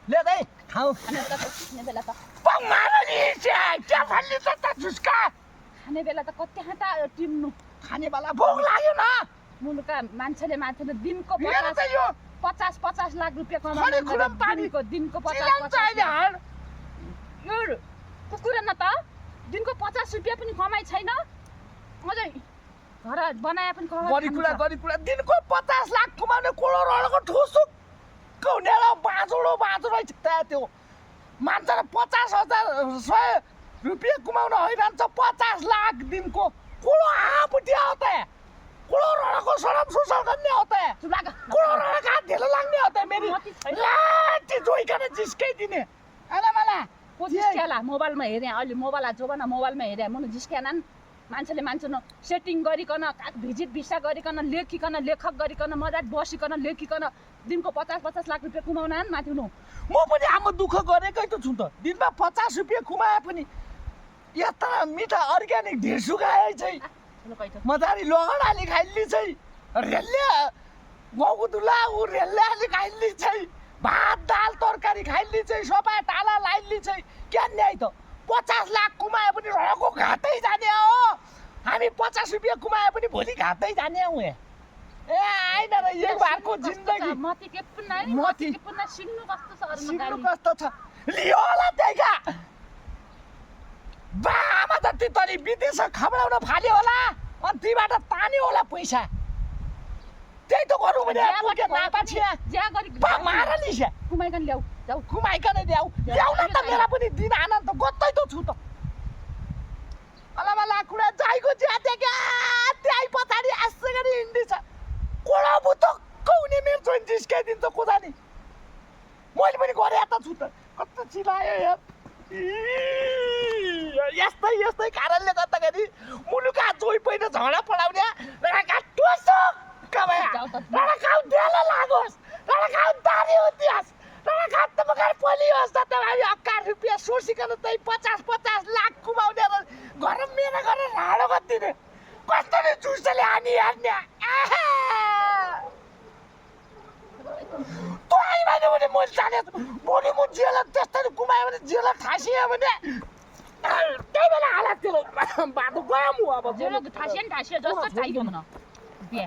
ले दे खाऊ खाने बेला त मारली क्या खाल्ली त झुस्का खाने बेला त कति हाता टिम्नु खाने बेला भोक लाग्यो न मुलुका मान्छेले दिनको मेरो त यो 50 लाख रुपैयाँ खडे खुडम पानी दिनको 50 अहिले हाल यो कुकुर न त दिनको 50 रुपैयाँ पनि कमाइ छैन अझै घर बनाए पनि गरी कुरा दिनको 50 लाख कमाउने कोलो रडको ठुसु कौनेला बाँचो छ त्यो मान्छेले 50,000 रुपैयाँ कमाउन हैरान छ 50 लाख दिनको कोलो आपुटी आउँथे कोलो रडको सडम सुसल गर्ने होते कोलो रडका धेलो लाग्ने होते मेरी लाटी जोइकन जिस्कै दिने आला मला जिस्क्याला मोबाइलमा हेरे अहिले मोबाइल जोबन मोबाइलमा हेरे मुनु जिस्क्यानन् मान्छेले सेटिङ गरिकन भिजिट भिसा गरिकन लेखक गरिकन मजाक बसिकन लेखिकन दिनको 50 लाख रुपैयाँ कमाउनान् माथि हुनु म पनि आमा दुःख गरेकै त छु त दिनमा 50 रुपैयाँ कमाए पनि यता मिठा अर्ग्यानिक ढेसु खाए चाहिँ मजाले लगडाली खाइली चाहिँ रेल्ले गाउँको दुला उ रेल्ले अलि खाइली चाहिँ भात दाल तरकारी खाइली चाहिँ सबै टाला लाइली चाहिँ क्या न्याय त 50 लाख कमाए पनि रडको घाटै जाने हो हामी 50 रुपैयाँ कमाए पनि भोलि घाटै जाने हौ ए आइन र एक बारको जिन्दगी मति के पुन्ना सिन्नु कस्तो छ लियो होला त्यहीका बामा जति तरी विदेश खबराउन फाल्यो होला अनि तीबाट तान्यो होला पैसा त्यही त गरौँ भने पुगे नापाछिया ज्या गरी बा मार लिस्या कुमाइकन ल्याऊ जाऊ कुमाइकन ल्याउ न त मेरा पनि दिन आनन्द गत्तै त छु त अलामा कुरा जाइको ज्याते क्या त्यही पछाडि आस्से गरी हिँड्दै छ कोडा बुतक्क हुने मेरो जोइन जिस्काइदिन्छ कोदानी मैले पनि गरे त छु त कस्तो चिलायो यार यस्तै कारणले गर्दाखेरि मुलुका जोइ पहिला झगडा पढाउने लडा खाउ डेलो लागोस् लडा खाउ दारी इतिहास लडा खाउ त मगर पोलियोस् त हामी 11 रुपैयाँ सोसिकन चाहिँ 50 लाख कमाउने र घर मेरो गरेर राडो गरिदिने कस्तोले जुसले हानी हान्ने तो आइमाने भने मैले जाने भोलि म जेल त्यस्तै कुमायो भने जेल ठासियो भने त्यही बेला हालत त्यो बाटो गयो म अब जेल ठासियो जस्तो चाहियो मन बिहे